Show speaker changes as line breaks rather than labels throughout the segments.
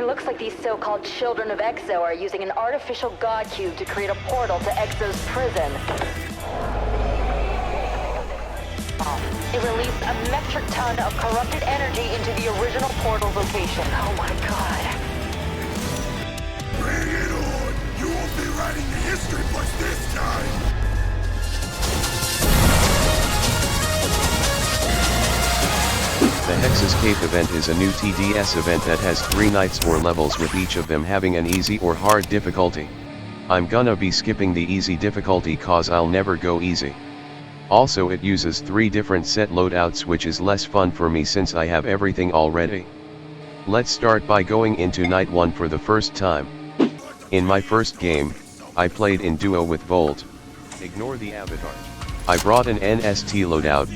It looks like these so-called children of Exo are using an artificial god cube to create a portal to Exo's prison. It released a metric ton of corrupted energy into the original portal's location. Oh my god.
Bring it on! You won't be writing the history books this time!
The Hexscape event is a new TDS event that has 3 nights or levels, with each of them having an easy or hard difficulty. I'm gonna be skipping the easy difficulty cause I'll never go easy. Also, it uses 3 different set loadouts, which is less fun for me since I have everything already. Let's start by going into night 1 for the first time. In my first game, I played in duo with Volt. Ignore the avatar. I brought an NST loadout,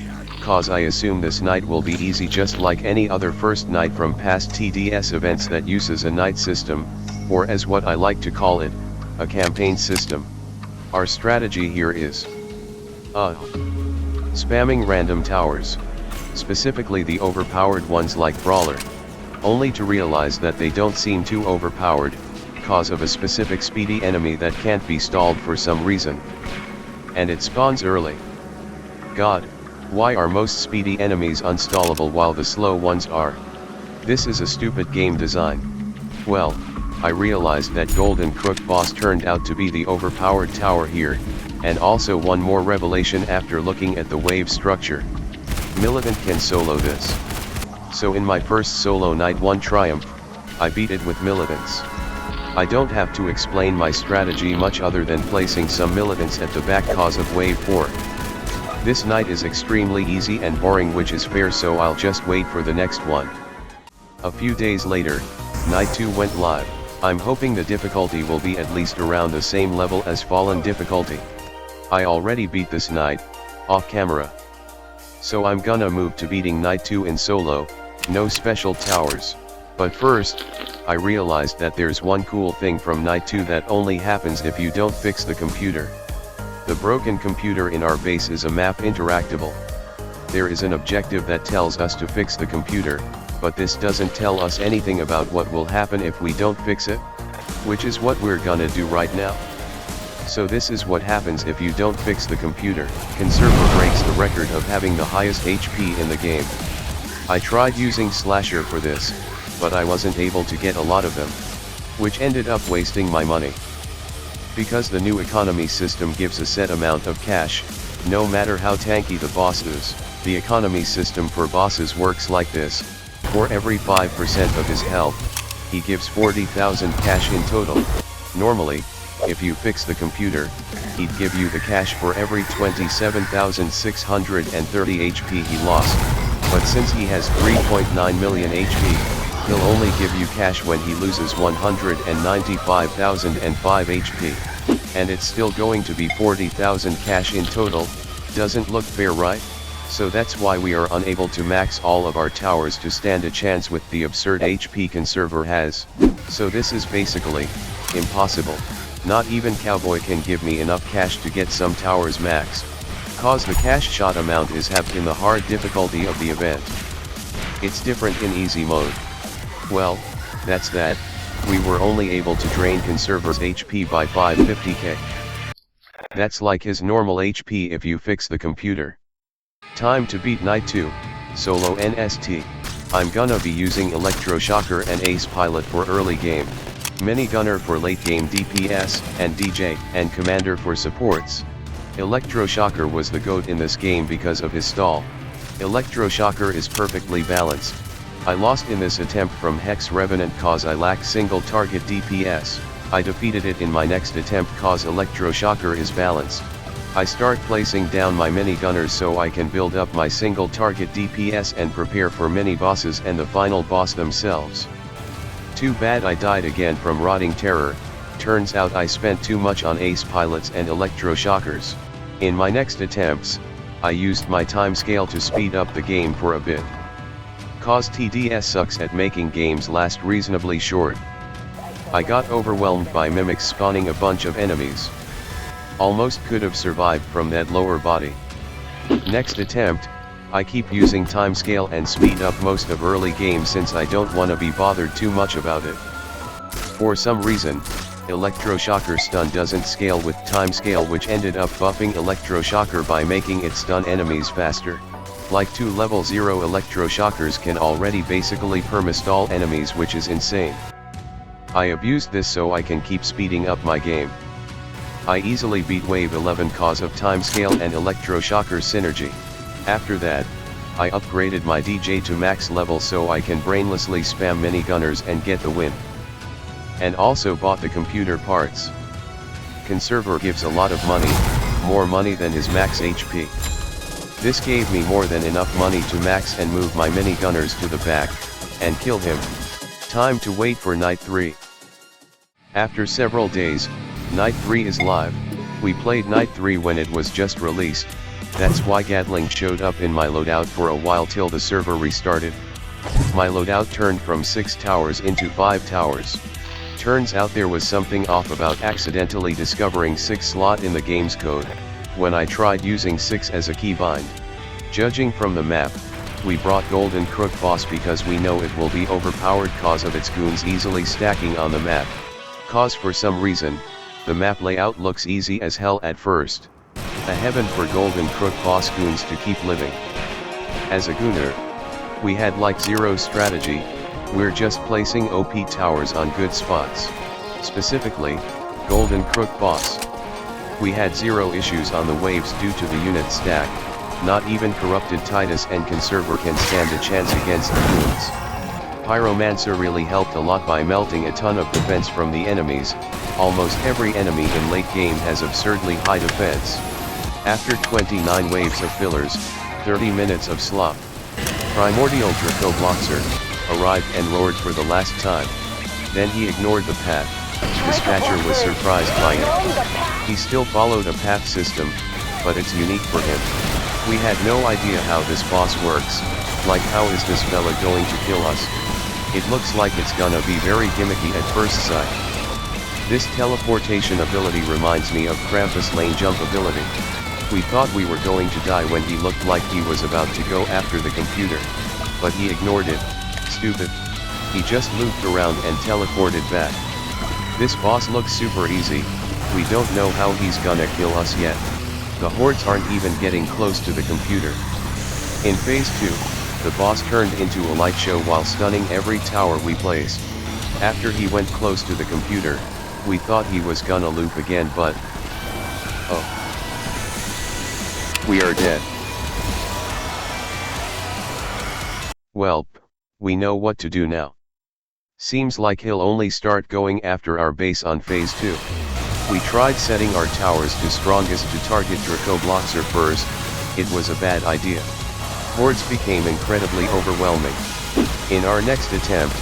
cause I assume this night will be easy just like any other first night from past TDS events that uses a night system, or as what I like to call it, a campaign system. Our strategy here is spamming random towers, specifically the overpowered ones like Brawler, only to realize that they don't seem too overpowered, cause of a specific speedy enemy that can't be stalled for some reason. And it spawns early. God, why are most speedy enemies unstallable while the slow ones are? This is a stupid game design. Well, I realized that Golden Crook boss turned out to be the overpowered tower here, and also one more revelation after looking at the wave structure. Militant can solo this. So in my first solo night 1 triumph, I beat it with militants. I don't have to explain my strategy much other than placing some militants at the back cause of wave 4. This night is extremely easy and boring, which is fair, so I'll just wait for the next one. A few days later, night 2 went live. I'm hoping the difficulty will be at least around the same level as Fallen difficulty. I already beat this night, off camera. So I'm gonna move to beating night 2 in solo, no special towers. But first, I realized that there's one cool thing from night 2 that only happens if you don't fix the computer. The broken computer in our base is a map interactable. There is an objective that tells us to fix the computer, but this doesn't tell us anything about what will happen if we don't fix it, which is what we're gonna do right now. So this is what happens if you don't fix the computer. Conserver breaks the record of having the highest HP in the game. I tried using Slasher for this, but I wasn't able to get a lot of them, which ended up wasting my money. Because the new economy system gives a set amount of cash, no matter how tanky the boss is. The economy system for bosses works like this: for every 5% of his health, he gives 40,000 cash in total. Normally, if you fix the computer, he'd give you the cash for every 27,630 HP he lost, but since he has 3.9 million HP, he'll only give you cash when he loses 195,005 HP. And it's still going to be 40,000 cash in total. Doesn't look fair, right? So that's why we are unable to max all of our towers to stand a chance with the absurd HP Conserver has. So this is basically impossible. Not even Cowboy can give me enough cash to get some towers maxed, cause the cash shot amount is halved in the hard difficulty of the event. It's different in easy mode. Well, that's that. We were only able to drain Conserver's HP by 550k. That's like his normal HP if you fix the computer. Time to beat night 2, solo NST. I'm gonna be using Electroshocker and Ace Pilot for early game, Minigunner for late game DPS, and DJ and Commander for supports. Electroshocker was the GOAT in this game because of his stall. Electroshocker is perfectly balanced. I lost in this attempt from Hex Revenant cause I lack single target DPS. I defeated it in my next attempt cause Electroshocker is balanced. I start placing down my minigunners so I can build up my single target DPS and prepare for mini bosses and the final boss themselves. Too bad I died again from Rotting Terror. Turns out I spent too much on Ace Pilots and Electroshockers. In my next attempts, I used my timescale to speed up the game for a bit. Cause TDS sucks at making games last reasonably short. I got overwhelmed by mimics spawning a bunch of enemies. Almost could have survived from that lower body. Next attempt, I keep using timescale and speed up most of early game since I don't wanna be bothered too much about it. For some reason, Electroshocker stun doesn't scale with time scale, which ended up buffing Electroshocker by making it stun enemies faster. Like 2 level 0 Electroshockers can already basically perma-stall enemies, which is insane. I abused this so I can keep speeding up my game. I easily beat wave 11 cause of time scale and Electroshocker synergy. After that, I upgraded my DJ to max level so I can brainlessly spam minigunners and get the win. And also bought the computer parts. Conserver gives a lot of money, more money than his max HP. This gave me more than enough money to max and move my minigunners to the back, and kill him. Time to wait for Night 3. After several days, Night 3 is live. We played Night 3 when it was just released, that's why Gatling showed up in my loadout for a while till the server restarted. My loadout turned from 6 towers into 5 towers. Turns out there was something off about accidentally discovering 6 slot in the game's code, when I tried using 6 as a keybind. Judging from the map, we brought Golden Crook Boss because we know it will be overpowered cause of its goons easily stacking on the map. Cause for some reason, the map layout looks easy as hell at first. A heaven for Golden Crook Boss goons to keep living. As a gooner, we had like zero strategy, we're just placing OP towers on good spots. Specifically, Golden Crook Boss. We had zero issues on the waves due to the unit stack, not even Corrupted Titus and Conserver can stand a chance against the goons. Pyromancer really helped a lot by melting a ton of defense from the enemies, almost every enemy in late game has absurdly high defense. After 29 waves of fillers, 30 minutes of slop, Primordial Dracobloxer arrived and roared for the last time. Then he ignored the path. Dispatcher was surprised by it. He still followed a path system, but it's unique for him. We had no idea how this boss works, like how is this fella going to kill us? It looks like it's gonna be very gimmicky at first sight. This teleportation ability reminds me of Krampus' lane jump ability. We thought we were going to die when he looked like he was about to go after the computer, but he ignored it. Stupid. He just looped around and teleported back. This boss looks super easy, we don't know how he's gonna kill us yet. The hordes aren't even getting close to the computer. In phase 2, the boss turned into a light show while stunning every tower we placed. After he went close to the computer, we thought he was gonna loop again, but oh. We are dead. Welp, we know what to do now. Seems like he'll only start going after our base on phase 2. We tried setting our towers to strongest to target Dracobloxer first, it was a bad idea. Hordes became incredibly overwhelming. In our next attempt,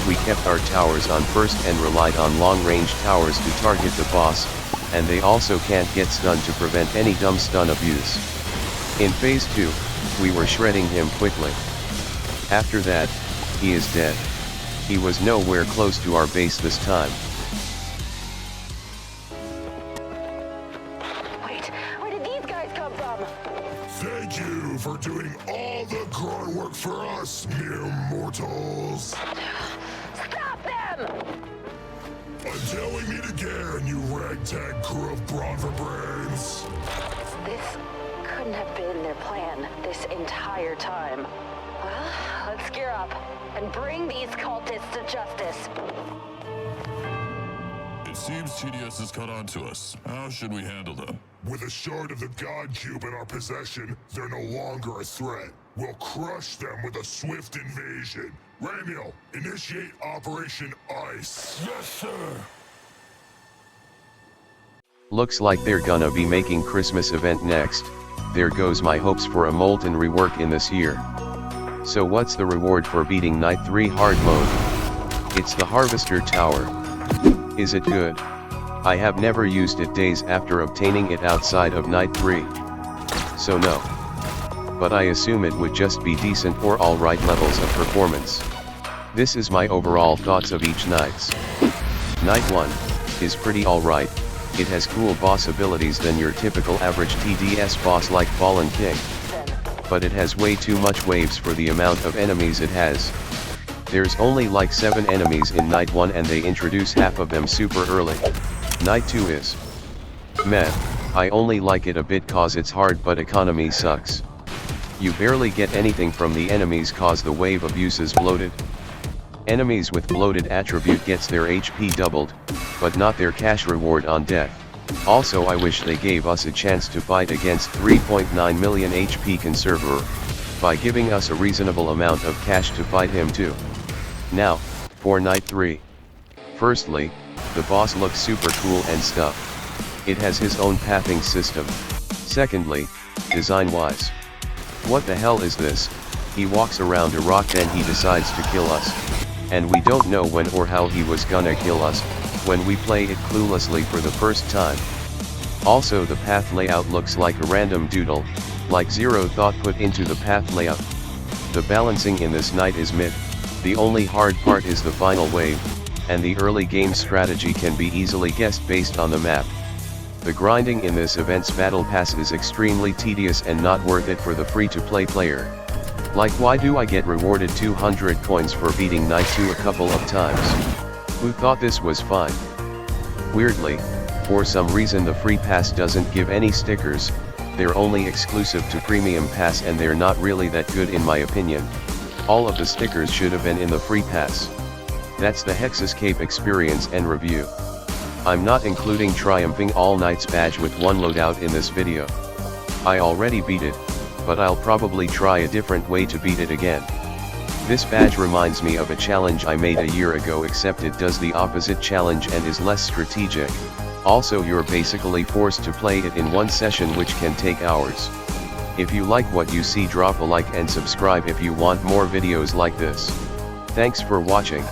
we kept our towers on first and relied on long-range towers to target the boss, and they also can't get stunned to prevent any dumb stun abuse. In phase 2, we were shredding him quickly. After that, he is dead. He was nowhere close to our base this time.
Wait, where did these guys come from?
Thank you for doing all the grunt work for us, mere mortals.
Stop them!
Until we meet again, you ragtag crew of Bronver brains.
This couldn't have been their plan this entire time. Well, let's gear up and bring these cultists to justice.
It seems TDS has caught on to us. How should we handle them?
With a shard of the God Cube in our possession, they're no longer a threat. We'll crush them with a swift invasion. Ramiel, initiate Operation Ice.
Yes, sir!
Looks like they're gonna be making Christmas event next. There goes my hopes for a Molten rework in this year. So what's the reward for beating Night 3 hard mode? It's the Harvester Tower. Is it good? I have never used it days after obtaining it outside of Night 3. So no. But I assume it would just be decent or alright levels of performance. This is my overall thoughts of each Nights. Night 1 is pretty alright. It has cool boss abilities than your typical average TDS boss like Fallen King. But it has way too much waves for the amount of enemies it has. There's only like 7 enemies in Night 1 and they introduce half of them super early. Night 2 is meh. I only like it a bit cause it's hard but economy sucks. You barely get anything from the enemies cause the wave of use is bloated. Enemies with bloated attribute gets their HP doubled, but not their cash reward on death. Also I wish they gave us a chance to fight against 3.9 million HP conserver, by giving us a reasonable amount of cash to fight him too. Now, for Night 3. Firstly, the boss looks super cool and stuff. It has his own pathing system. Secondly, design-wise. What the hell is this? He walks around a rock then he decides to kill us. And we don't know when or how he was gonna kill us, when we play it cluelessly for the first time. Also the path layout looks like a random doodle, like zero thought put into the path layout. The balancing in this night is mid. The only hard part is the final wave, and the early game strategy can be easily guessed based on the map. The grinding in this event's battle pass is extremely tedious and not worth it for the free-to-play player. Like why do I get rewarded 200 coins for beating Night 2 a couple of times? Who thought this was fine? Weirdly, for some reason the free pass doesn't give any stickers, they're only exclusive to premium pass and they're not really that good in my opinion. All of the stickers should have been in the free pass. That's the Hexscape experience and review. I'm not including Triumphing All Nights badge with one loadout in this video. I already beat it, but I'll probably try a different way to beat it again. This badge reminds me of a challenge I made a year ago except it does the opposite challenge and is less strategic. Also you're basically forced to play it in one session which can take hours. If you like what you see drop a like and subscribe if you want more videos like this. Thanks for watching.